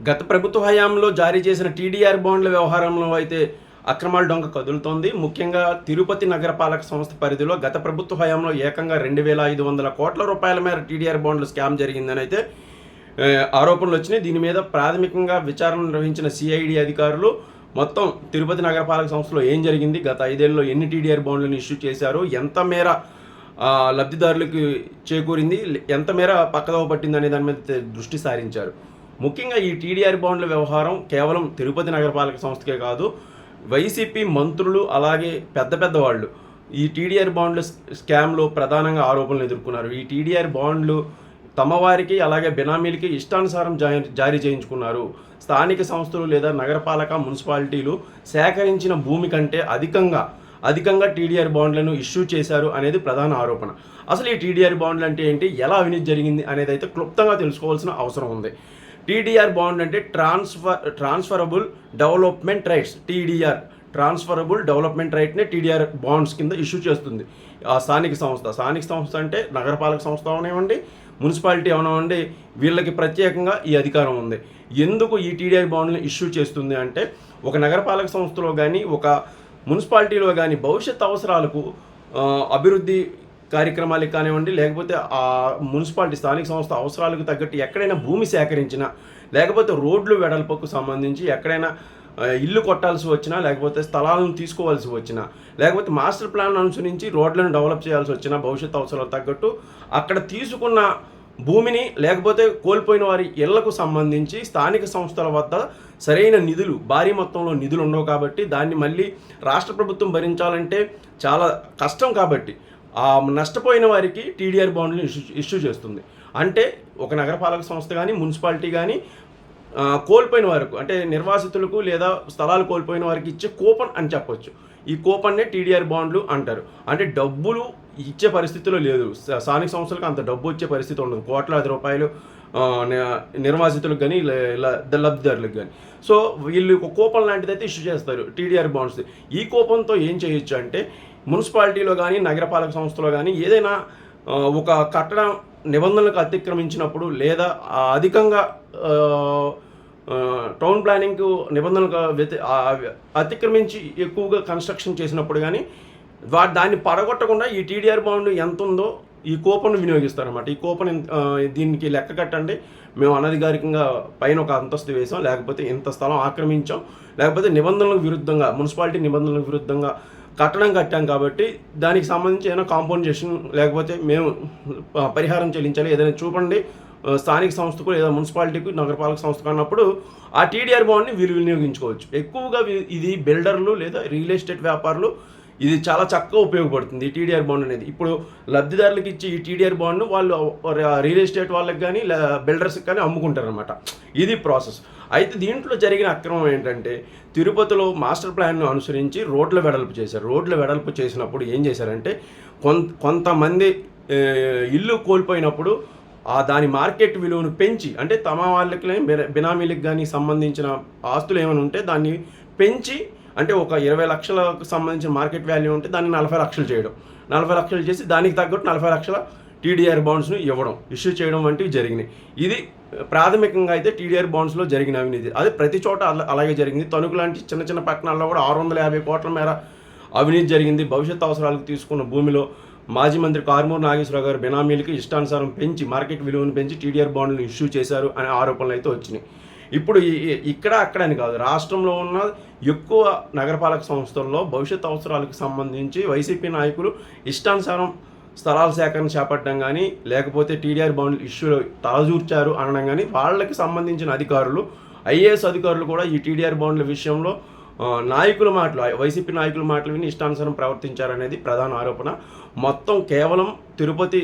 గత ప్రభుత్వ హయాంలో జారీ చేసిన టీడీఆర్ బాండ్ల వ్యవహారంలో అయితే అక్రమాల డొంక కదులుతోంది. ముఖ్యంగా తిరుపతి నగరపాలక సంస్థ పరిధిలో గత ప్రభుత్వ హయాంలో ఏకంగా 2,500 కోట్ల రూపాయల మేర టీడీఆర్ బాండ్లు స్కామ్ జరిగిందని అయితే ఆరోపణలు వచ్చినాయి. దీని మీద ప్రాథమికంగా విచారణ నిర్వహించిన సిఐడి అధికారులు మొత్తం తిరుపతి నగరపాలక సంస్థలో ఏం జరిగింది, గత 5 ఏళ్లలో ఎన్ని టీడీఆర్ బాండ్లను ఇష్యూ చేశారు, ఎంత మేర లబ్ధిదారులకు చేకూరింది, ఎంత మేర పక్కదోవ పట్టింది అనే దాని మీద దృష్టి సారించారు. ముఖ్యంగా ఈ టీడీఆర్ బాండ్ల వ్యవహారం కేవలం తిరుపతి నగరపాలక సంస్థకే కాదు, వైసీపీ మంత్రులు అలాగే పెద్ద వాళ్ళు ఈ టీడీఆర్ బాండ్ల స్కామ్లో ప్రధానంగా ఆరోపణలు ఎదుర్కొన్నారు. ఈ టీడీఆర్ బాండ్లు తమ వారికి అలాగే బినామీలకి ఇష్టానుసారం జారీ చేయించుకున్నారు. స్థానిక సంస్థలు లేదా నగరపాలక మున్సిపాలిటీలు సేకరించిన భూమి కంటే అధికంగా టీడీఆర్ బాండ్లను ఇష్యూ చేశారు అనేది ప్రధాన ఆరోపణ. అసలు ఈ టీడీఆర్ బాండ్లు అంటే ఏంటి, ఎలా అవినీతి జరిగింది అనేది అయితే క్లుప్తంగా తెలుసుకోవాల్సిన అవసరం ఉంది. టీడీఆర్ బాండ్ అంటే transferable development rights. TDR transferable development రైట్ని టీడీఆర్ బాండ్స్ కింద ఇష్యూ చేస్తుంది ఆ స్థానిక సంస్థ అంటే నగరపాలక సంస్థ అవనివ్వండి, మున్సిపాలిటీ అవనివ్వండి, వీళ్ళకి ప్రత్యేకంగా ఈ అధికారం ఉంది. ఎందుకు ఈ టీడీఆర్ బాండ్ని ఇష్యూ చేస్తుంది అంటే, ఒక నగరపాలక సంస్థలో కానీ ఒక మున్సిపాలిటీలో కానీ భవిష్యత్ అవసరాలకు అభివృద్ధి కార్యక్రమాలకు కానివ్వండి, లేకపోతే ఆ మున్సిపాలిటీ స్థానిక సంస్థ అవసరాలకు తగ్గట్టు ఎక్కడైనా భూమి సేకరించినా, లేకపోతే రోడ్లు వెడల్పుకు సంబంధించి ఎక్కడైనా ఇల్లు కొట్టాల్సి వచ్చినా, లేకపోతే స్థలాలను తీసుకోవాల్సి వచ్చినా, లేకపోతే మాస్టర్ ప్లాన్ అనుసరించి రోడ్లను డెవలప్ చేయాల్సి వచ్చినా భవిష్యత్ అవసరాలకు తగ్గట్టు అక్కడ తీసుకున్న భూమిని, లేకపోతే కోల్పోయిన వారి ఇళ్లకు సంబంధించి స్థానిక సంస్థల వద్ద సరైన నిధులు, భారీ మొత్తంలో నిధులు ఉండవు కాబట్టి దాన్ని మళ్ళీ రాష్ట్ర ప్రభుత్వం భరించాలంటే చాలా కష్టం. కాబట్టి ఆ నష్టపోయిన వారికి టీడీఆర్ బాండ్లను ఇష్యూ చేస్తుంది. అంటే ఒక నగరపాలక సంస్థ కానీ మున్సిపాలిటీ కానీ కోల్పోయిన వారికి, అంటే నిర్వాసితులకు లేదా స్థలాలు కోల్పోయిన వారికి ఇచ్చే కూపన్ అని చెప్పొచ్చు. ఈ కూపన్నే టీడీఆర్ బాండ్లు అంటారు. అంటే డబ్బులు ఇచ్చే పరిస్థితిలో లేదు, స్థానిక సంస్థలకు అంత డబ్బు వచ్చే పరిస్థితి ఉండదు, కోట్లాది రూపాయలు నిర్వాసితులకు కానీ లబ్ధిదారులకు కానీ. సో వీళ్ళు ఒక కూపన్ లాంటిది అయితే ఇష్యూ చేస్తారు టీడీఆర్ బాండ్స్. ఈ కూపన్తో ఏం చేయొచ్చు అంటే, మున్సిపాలిటీలో కానీ నగరపాలక సంస్థలో కానీ ఏదైనా ఒక కట్టడం నిబంధనలకు అతిక్రమించినప్పుడు, లేదా అధికంగా టౌన్ ప్లానింగ్కు నిబంధనలకు అతిక్రమించి ఎక్కువగా కన్స్ట్రక్షన్ చేసినప్పుడు కానీ దాన్ని పడగొట్టకుండా ఈ టీడీఆర్ బాండ్ ఎంత ఉందో ఈ కూపన్ వినియోగిస్తారన్నమాట. ఈ కూపన్ దీనికి లెక్క కట్టండి, మేము అనధికారికంగా పైన ఒక అంతస్తు వేసాం, లేకపోతే ఇంత స్థలం ఆక్రమించాం, లేకపోతే నిబంధనలకు విరుద్ధంగా, మున్సిపాలిటీ నిబంధనలకు విరుద్ధంగా కట్టడం కట్టాం కాబట్టి దానికి సంబంధించి ఏదైనా కాంపన్సేషన్ లేకపోతే మేము పరిహారం చెల్లించాలి, ఏదైనా చూపండి స్థానిక సంస్థకు లేదా మున్సిపాలిటీకి నగరపాలక సంస్థకు అన్నప్పుడు ఆ టీడీఆర్ బాండ్ని వీళ్ళు వినియోగించుకోవచ్చు. ఎక్కువగా ఇది బిల్డర్లు లేదా రియల్ ఎస్టేట్ వ్యాపారులు ఇది చాలా చక్కగా ఉపయోగపడుతుంది ఈ టీడీఆర్ బాండ్ అనేది. ఇప్పుడు లబ్ధిదారులకు ఇచ్చి ఈ టీడీఆర్ బాండ్ను వాళ్ళు రియల్ ఎస్టేట్ వాళ్ళకి కానీ బిల్డర్స్కి కానీ అమ్ముకుంటారనమాట. ఇది ప్రాసెస్. అయితే దీంట్లో జరిగిన అక్రమం ఏంటంటే, తిరుపతిలో మాస్టర్ ప్లాన్ను అనుసరించి రోడ్ల వెడల్పు చేశారు. రోడ్ల వెడల్పు చేసినప్పుడు ఏం చేశారంటే, కొంతమంది ఇల్లు కోల్పోయినప్పుడు దాని మార్కెట్ విలువను పెంచి, అంటే తమ వాళ్ళకి బినామీలకు కానీ సంబంధించిన ఆస్తులు ఏమైనా ఉంటే దాన్ని పెంచి, అంటే ఒక 20 లక్షలకు సంబంధించిన మార్కెట్ వాల్యూ ఉంటే దాన్ని 40 లక్షలు చేయడం, 40 లక్షలు చేసి దానికి తగ్గట్టు 40 లక్షల టీడీఆర్ బాండ్స్ను ఇష్యూ చేయడం వంటివి జరిగినాయి. ఇది ప్రాథమికంగా అయితే టీడీఆర్ బాండ్స్లో జరిగిన అవినీతి. అదే ప్రతి చోట అలాగే జరిగింది. తణుకు లాంటి చిన్న పట్టణాల్లో కూడా 650 కోట్ల మేర అవినీతి జరిగింది. భవిష్యత్ అవసరాలకు తీసుకున్న భూమిలో మాజీ మంత్రి కారుమూరి నాగేశ్వరరావు గారు బినామీలకి ఇష్టానుసారం పెంచి, మార్కెట్ విలువను పెంచి టీడీఆర్ బాండ్లను ఇష్యూ చేశారు అనే ఆరోపణలు అయితే వచ్చినాయి. ఇప్పుడు ఇక్కడ అక్కడని కాదు, రాష్ట్రంలో ఉన్న ఎక్కువ నగరపాలక సంస్థల్లో భవిష్యత్ అవసరాలకు సంబంధించి వైసీపీ నాయకులు ఇష్టానుసారం స్థలాల సేకరణ చేపట్టడం కానీ, లేకపోతే టీడీఆర్ బాండ్లు ఇష్యూలో తలదూర్చారు అనడం కానీ, వాళ్ళకి సంబంధించిన అధికారులు, ఐఏఎస్ అధికారులు కూడా ఈ టీడీఆర్ బాండ్ల విషయంలో వైసీపీ నాయకుల మాటలు విని ఇష్టానుసారం ప్రవర్తించారనేది ప్రధాన ఆరోపణ. మొత్తం కేవలం తిరుపతి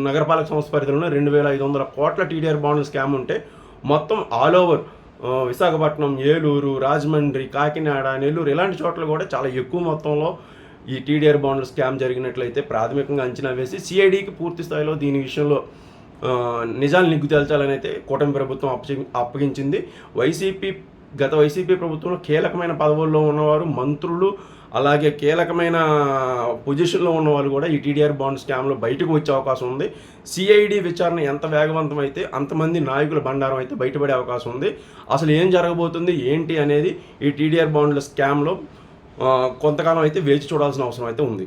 నగరపాలక సంస్థ పరిధిలో 2,500 కోట్ల టీడీఆర్ బాండ్ల స్కామ్ ఉంటే, మొత్తం ఆల్ ఓవర్ విశాఖపట్నం, ఏలూరు, రాజమండ్రి, కాకినాడ, నెల్లూరు ఇలాంటి చోట్ల కూడా చాలా ఎక్కువ మొత్తంలో ఈ టీడీఆర్ బాండ్ల స్కామ్ జరిగినట్లయితే ప్రాథమికంగా అంచనా వేసి సిఐడికి పూర్తి స్థాయిలో దీని విషయంలో నిజాలు నిగ్గు తేల్చాలని అయితే కూటమి ప్రభుత్వం అప్పగించింది. గత వైసీపీ ప్రభుత్వంలో కీలకమైన పదవుల్లో ఉన్నవారు, మంత్రులు అలాగే కీలకమైన పొజిషన్లో ఉన్న వాళ్ళు కూడా ఈ టీడీఆర్ బాండ్ స్కామ్లో బయటకు వచ్చే అవకాశం ఉంది. సిఐడి విచారణ ఎంత వేగవంతం అయితే అంతమంది నాయకుల బండారం అయితే బయటపడే అవకాశం ఉంది. అసలు ఏం జరగబోతుంది ఏంటి అనేది ఈ టీడీఆర్ బాండ్ల స్కామ్లో కొంతకాలం అయితే వేచి చూడాల్సిన అవసరం అయితే ఉంది.